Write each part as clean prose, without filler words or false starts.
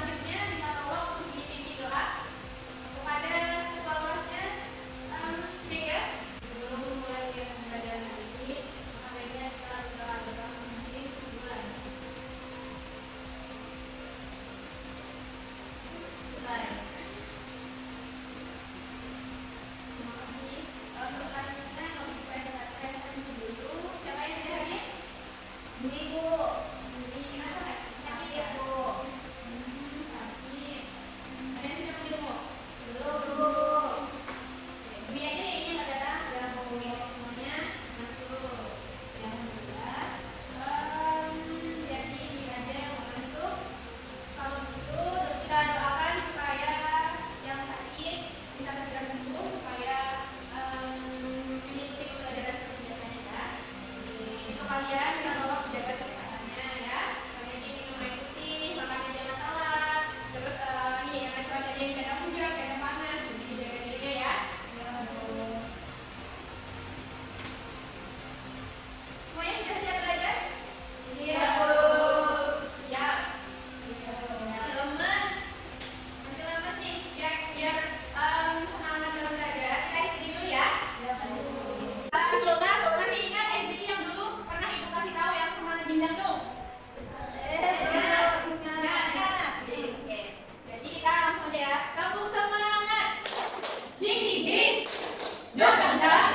selanjutnya kita tolong untuk dipimpin doa kepada ketua kelasnya, Mega. Sebelum memulai kegiatan pembelajaran hari ini, maka baiknya kita berdoa masing-masing dimulai. Selesai. Terima kasih. Untuk selanjutnya untuk presentasi dulu. Siapa yang tidak hadir? Bu Ibu. Sakit ya Bu? Sakit. Ada yang sudah minum? Belum Bu. Bu aja ini nggak datang. Ya Bu, semuanya masuk. Yang kedua, jadi ini aja yang mau masuk. Kalau begitu kita doakan supaya yang sakit bisa segera sembuh, supaya mengikuti pembelajaran seperti biasanya ya. Untuk kalian kita tolong jaga kesehatannya ya. Kalian ini minum air putih, makannya jangan telat. Terus nih yang cuaca yang kadang hujan, kadang panas, jadi jaga dirinya ya. Semuanya sudah siap belajar? Siap Bu. Siap. Masih lemes? Masih lemes nih? Biar semangat dalam belajar. Kita istirahat dulu ya. Kita masih ingat SBD yang dulu pernah Ibu kasih tahu yang semangat dindang dong? Ingat. Oke. Jadi kita langsung aja ya. Tepuk semangat. Ding ding ding. Dong dong dong.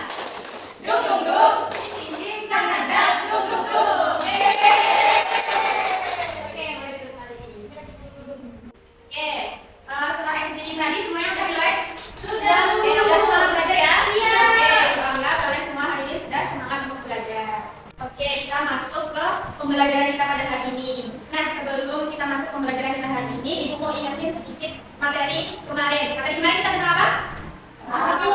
Dong dong dong. Ding ding ding. Dang dang dang. Dong dong dong. Oke, mulai dulu kali ini. Oke, setelah SBD tadi semuanya udah relax? Sudah Bu. Oke, udah semangat belajar ya? Siap. Oke, bangga kalian semua hari ini sudah semangat untuk belajar. Oke, kita masuk ke pembelajaran kita pada hari ini. Nah, sebelum kita masuk pembelajaran kita hari ini, Ibu mau ingatin sedikit materi kemarin. Materi kemarin kita tentang apa? Satu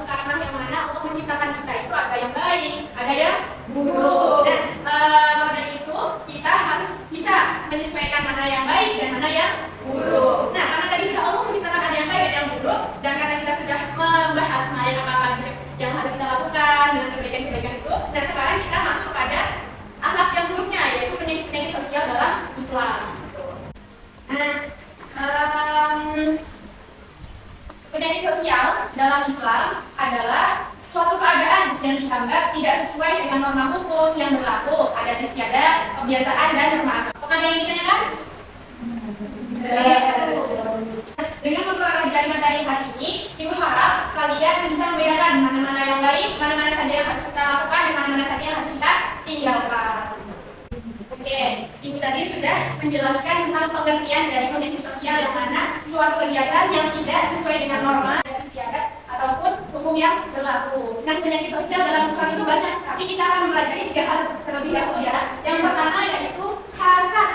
kalimat yang mana untuk menciptakan kita itu ada yang baik, ada yang buruk. Dan maka dari itu kita harus bisa menyesuaikan mana yang baik dan mana yang buruk. Nah, karena tadi sudah Allah menciptakan ada yang baik dan yang buruk, dan karena kita sudah membahas kemarin apa-apa yang harus kita lakukan dengan kebaikan-kebaikan itu, nah sekarang kita masuk kepada akhlak yang buruknya, yaitu penyakit-penyakit sosial dalam Islam. Nah, penyakit sosial dalam Islam adalah suatu keadaan yang dianggap tidak sesuai dengan norma hukum yang berlaku, adat istiadat, kebiasaan, dan norma agama. Ada yang ditanyakan? Dengan mempelajari materi hari ini, Ibu harap kalian bisa membedakan mana-mana yang baik, mana-mana saja yang harus kita lakukan, dan mana-mana saja yang harus kita tinggalkan. Oke, Ibu tadi sudah menjelaskan tentang pengertian dari penyakit sosial yang mana suatu kegiatan yang tidak sesuai dengan norma dan istiadat ataupun hukum yang berlaku. Nah, penyakit sosial dalam Islam itu banyak, tapi kita akan mempelajari 3 hal terlebih dahulu ya. Yang pertama yaitu hasad.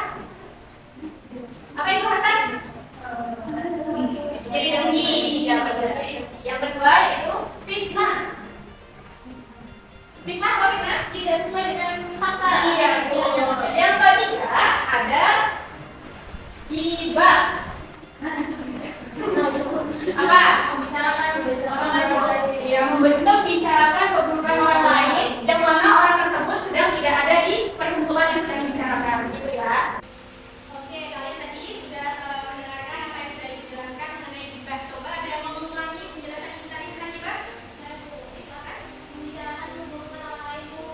Apa itu hasad? Jadi dengki. Yang kedua yaitu fitnah. Fitnah apa fitnah? Tidak sesuai dengan fakta. Iya, betul. Yang ketiga ada ghibah. Apa? Membicarakan orang lain. Ya, membicarakan keburukan orang lain yang mana orang tersebut sedang tidak ada di perkumpulan yang sedang dibicarakan, gitu ya. Oke, kalian tadi sudah mendengarkan apa yang sudah dijelaskan mengenai ghibah. Coba ada yang mau mengulangi penjelasan ibu tadi tentang ghibah? Ya Bu, silakan. Membicarakan keburukan orang lain Bu.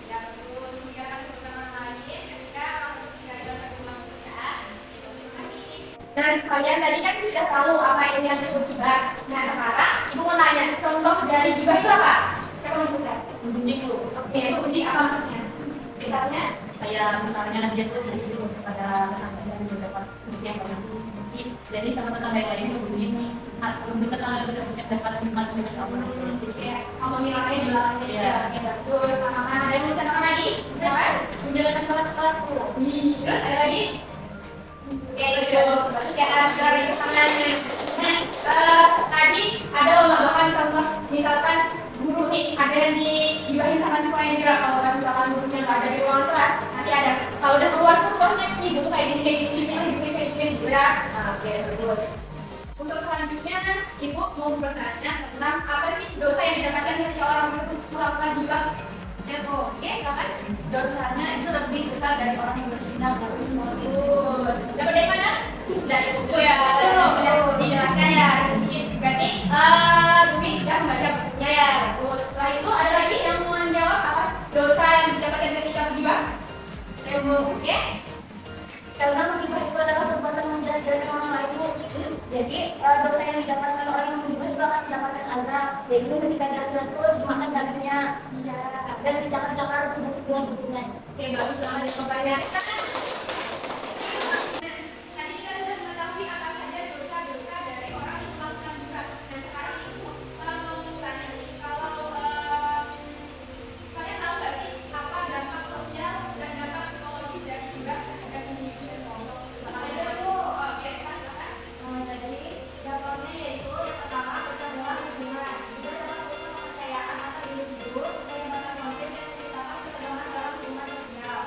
Ya betul, membicarakan keburukan orang lain ketika orang tersebut tidak ada dalam perkumpulan tersebut ya. Terima kasih. Nah, kalian tadi kan sudah tahu apa itu yang disebut ghibah. Nah, sekarang Ibu mau tanya, contoh dari ghibah itu apa? Siapa mau menyebutkan? Gunjing Bu. Oke, itu gunjing apa maksudnya? Misalnya? Kayak misalnya dia tuh gitu kepada tetangganya yang dapat rezeki yang banyak, jadi sama tetangga yang lainnya begini, belum tetangga bisa punya dapat nikmat yang sama. Jadi kayak ngomongin orang yang di belakangnya Iya. ya bagus sama. Ada yang mau menceritakan lagi? Silakan. Menjalankan kelas-kelasku. Terus ada lagi? Oke, gitu. Terus kayak ada di pesanannya. Nah, tadi ada lomba-lomba contoh, misalkan guru nih ada yang digibahin sama siswanya juga. Kalau kan misalkan gurunya nggak ada di ruangan kelas, nanti ada. Kalau udah keluar tuh bosnya ibu tuh kayak gini gitu ya. Nah, oke, terus. Untuk selanjutnya, Ibu mau bertanya tentang apa sih dosa yang didapatkan ketika orang tersebut melakukan ghibah. Oke, silakan. Dosanya itu lebih besar dari orang yang berzina, Bu. Terus, dapat dari mana? Dari buku ya. Sudah dijelaskan ya, ada sedikit. Berarti Bumi sudah membaca bukunya ya. Terus setelah itu ada lagi yang mau menjawab apa? Dosa yang didapatkan ketika menggibah? Oke. Karena menggibah itu adalah perbuatan menjelek-jelekan orang lain, Bu. Jadi dosa yang didapatkan orang yang menggibah juga akan mendapatkan azab, yaitu ketika di akhirat itu dimakan dagingnya dan dicakar-cakar untuk bukunya. Oke, bagus banget jawabannya. Tadi kita sudah mengetahui apa saja dosa-dosa dari orang yang melakukan gibah. Dan sekarang Ibu mau tanya nih, kalau kalian tahu nggak sih apa dampak sosial dan dampak psikologis dari gibah terhadap individu dan kelompok? Ada itu, oke, silakan. Jadi dampaknya yaitu yang pertama kecondongan hubungan. Itu adalah urusan kepercayaan antar individu, penyebaran konten yang menciptakan ketegangan dalam hubungan sosial.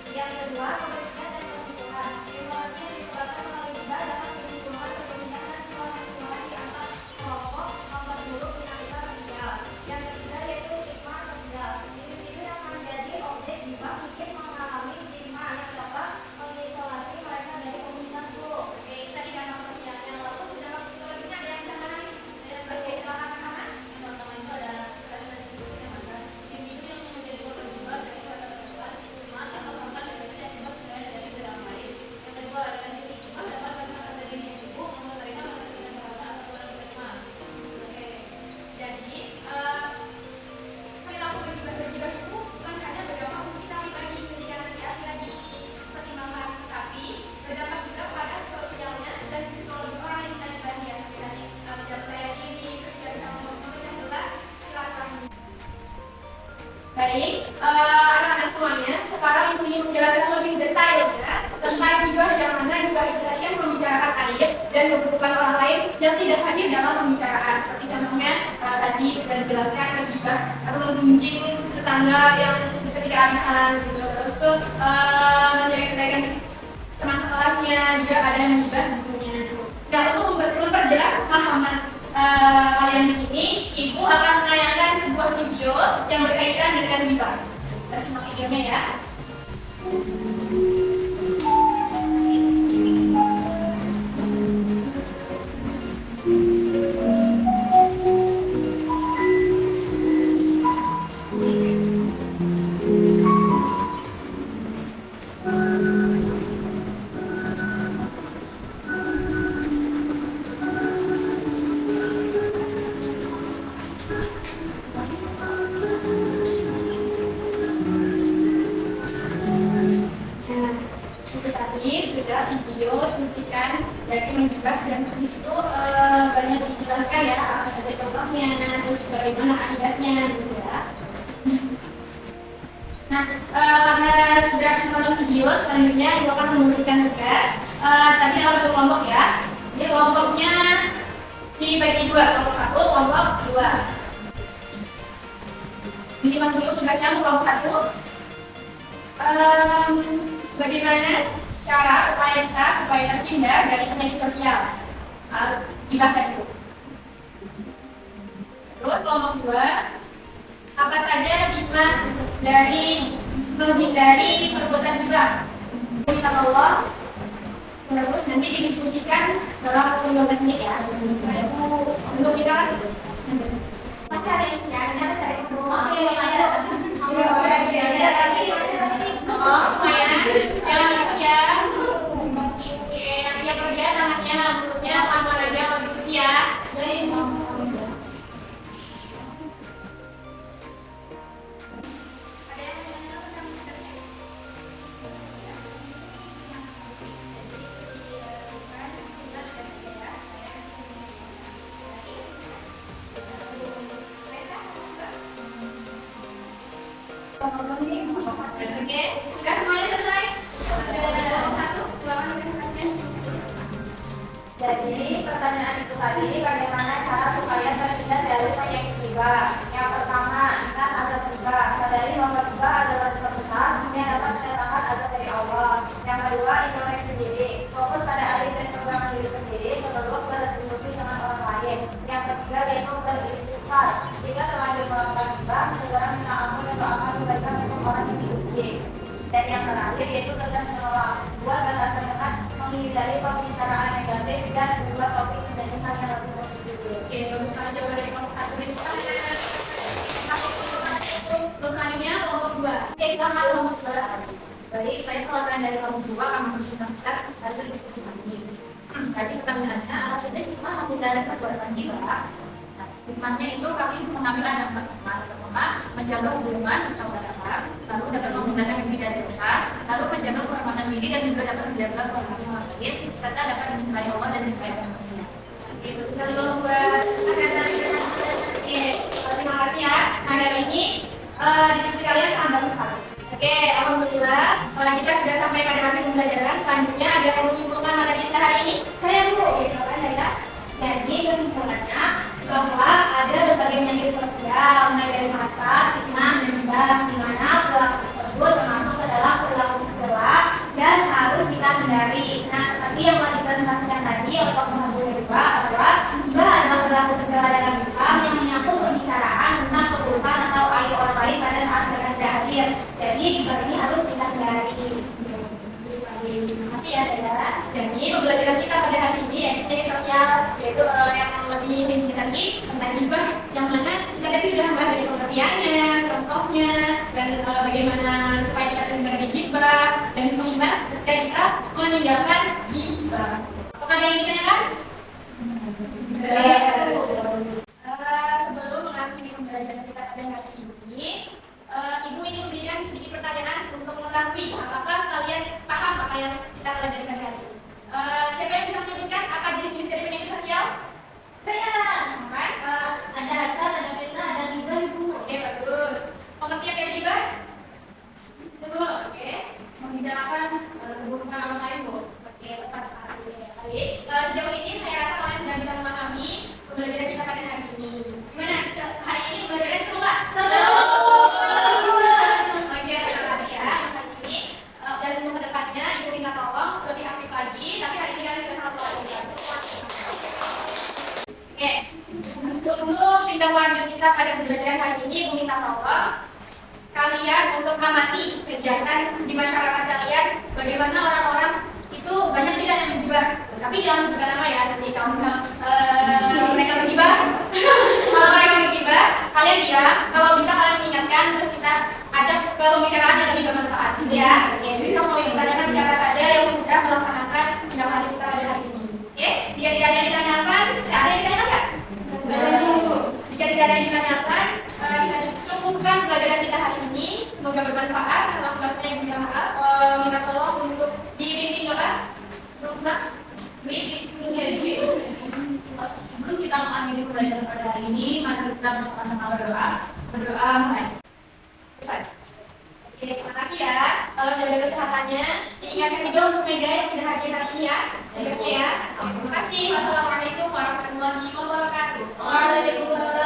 Yang kedua, kebersihan dan kemusuhan. Informasi yang disebarkan melalui gibah dapat menimbulkan kebersihan dan kemusuhan di antar kelompok, memperburuk dinamika sosial. Yang ketiga yaitu stigma sosial. Individu yang menjadi objek gibah mungkin mengalami stigma yang dapat mengisolasi mereka dari komunitas Bu. Oke, itu tadi dampak sosialnya. Lalu dampak psikologisnya ada yang bisa menganalisis? Oke, silakan Muhammad. Yang pertama itu ada stres dan disebutnya masa individu yang menjadi korban gibah sering merasa tertekan, cemas atau bahkan depresi akibat penilaian dari orang lain. Yang kedua, retensi gibah dapat merusak diri individu, membuat mereka merasa tidak berharga atau kurang diterima. Oke, jadi perilaku bergibah itu bukan hanya berdampak untuk kita pribadi ketika nanti di akhirat dipertimbangkan, tapi berdampak juga pada sosialnya dan psikologis orang yang kita gibahi ya. Tadi tidak percaya diri, terus tidak bisa memecah belah silaturahmi. Baik, anak-anak semuanya, sekarang Ibu ingin menjelaskan lebih detailnya tentang gibah yang mana gibah itu tadi kan membicarakan aib dan keburukan orang lain yang tidak hadir dalam pembicaraan. Seperti contohnya tadi sudah dijelaskan gibah atau menggunjing tetangga yang ketika arisan gitu. Terus tuh menjelek-jelekan teman sekelasnya, juga ada yang gibah bukunya. Nah, untuk memperjelas pemahaman kalian di sini, Ibu akan menayangkan sebuah video yang berkaitan dengan gibah. Kita simak videonya ya. Nah, itu tadi sudah video suntikan dari menggibah dan di situ banyak dijelaskan ya apa saja contohnya, terus bagaimana akibatnya gitu ya. Nah, karena sudah menonton video, selanjutnya Ibu akan memberikan tugas. Tadi ada kelompok ya. Jadi kelompoknya dibagi dua, kelompok satu, kelompok dua. Disimak dulu tugasnya untuk kelompok satu. Bagaimana cara upaya kita supaya terhindar dari penyakit sosial gibah tadi. Terus kelompok dua, apa saja hikmah dari menghindari perbuatan gibah? Minta Allah. Terus nanti didiskusikan dalam waktu 15 menit ya. Untuk kita Cara ini ya, ada cara yang lumayan jangan ikut ya. Oke, yang punya kerjaan anaknya mulutnya pelan-pelan aja kalau diskusi ya. Ada yang mau tanya tentang tugasnya? Oke, sudah semuanya selesai? Ada satu, silakan dikerjakan. Jadi pertanyaan itu tadi bagaimana cara supaya terhindar dari penyakit gibah? Yang pertama, ingat azab gibah. Sadari bahwa gibah adalah dosa besar yang dapat mendatangkan azab dari Allah. Yang kedua, introspeksi diri. Fokus pada aib dan kekurangan diri sendiri sebelum berdiskusi dengan orang lain. Yang ketiga, yaitu beristighfar. Jika terlanjur melakukan gibah, segera minta ampun dan doakan kepada pembicaraan negatif dan dua topik menjadikan terapi positif. Oke, untuk sekarang jawaban dari kelompok 1 di sekolah. Untuk selanjutnya kelompok 2. Oke, selamat kelompok 1. Baik, saya perwakilan dari kelompok 2 akan mempresentasikan hasil diskusi kami. Tadi pertanyaannya, apa saja hikmah menghindari perbuatan gila? Hikmahnya itu kami mengambil yang pertama, menjaga hubungan persaudaraan, lalu dapat menggunakan diri dari dosa, lalu menjaga kehormatan diri dan juga dapat menjaga kehormatan orang lain, serta dapat mencintai Allah dan mencintai manusia. Itu bisa dibuat. Oke, terima kasih ya. Nah, kali ini diskusi kalian sangat bagus sekali. Oke, alhamdulillah. Kita sudah sampai pada hasil pembelajaran. Selanjutnya ada yang menyimpulkan materi kita hari ini. Saya Bu. Oke, silakan Zaira. Jadi kesimpulannya bahwa ada berbagai penyakit sosial mulai dari masa, fitnah, dendam, di mana perilaku tersebut termasuk ke dalam perilaku tercela dan harus kita hindari. Nah, seperti yang telah dipresentasikan tadi oleh Kelompok 1 bahwa hibah adalah perilaku tercela dalam Islam yang menyangkut pembicaraan tentang keburukan atau aib orang lain pada saat mereka tidak hadir. Jadi hibah ini harus kita hindari. Terima kasih ya, Zaira. Jadi pembelajaran kita pada hari ini yaitu penyakit sosial, yaitu yang lebih rinci lagi tentang hibah, yang mana kita tadi sudah membahas dari pengertiannya, contohnya, dan bagaimana supaya kita terhindar dari hibah dan hibah ketika kita meninggalkan hibah. Apakah ada yang ingin ditanyakan? Sebelum mengakhiri pembelajaran kita pada hari ini, Ibu ingin memberikan sedikit pertanyaan untuk mengetahui apakah kalian paham apa yang kita pelajari pada hari ini. Siapa yang bisa menyebutkan apa jenis-jenis dari penyakit sosial? Saya Kan? ada hasad, ada fitnah, ada hibah, Ibu. Oke, bagus. Pengertian dari hibah? Ibu, oke. Membicarakan keburukan orang lain, Bu. Oke, tepat sekali. Baik. Sejauh ini saya rasa kalian sudah bisa memahami pembelajaran kita pada hari ini. Gimana? Hari ini pembelajarannya seru nggak? Seru. Oke, terima kasih ya. Hari ini dan untuk kedepannya Ibu minta tolong lebih aktif lagi. Tapi hari ini kalian sudah sangat luar biasa. Oke, untuk tindak lanjut kita pada pembelajaran hari ini, Ibu minta tolong kalian untuk amati kegiatan di masyarakat kalian, bagaimana orang-orang itu banyak tidak yang menggibah, tapi jangan sebutkan nama ya. Nanti kalau misal mereka menggibah, kalau mereka menggibah, kalian diam. Kalau bisa kalian mengingatkan, terus kita ajak ke pembicaraan yang lebih bermanfaat, gitu ya. Oke, bisa mau ditanyakan siapa saja yang sudah melaksanakan tindak lanjut kita pada hari ini. Oke, jika tidak ada yang ditanyakan, ada yang ditanyakan nggak? Jika tidak ada yang ditanyakan, kita cukupkan pelajaran kita hari ini. Semoga bermanfaat. Selamat yang minta maaf. Minta tolong untuk dibimbing doa. Sebelum kita mengakhiri pembelajaran pada hari ini, mari kita bersama-sama berdoa. Berdoa mulai. Selesai. Oke, terima kasih ya. Kalau jaga kesehatannya, diingatkan juga untuk Mega yang tidak hadir hari ini ya. Terima kasih ya. Terima kasih. Wassalamualaikum warahmatullahi wabarakatuh. Waalaikumsalam.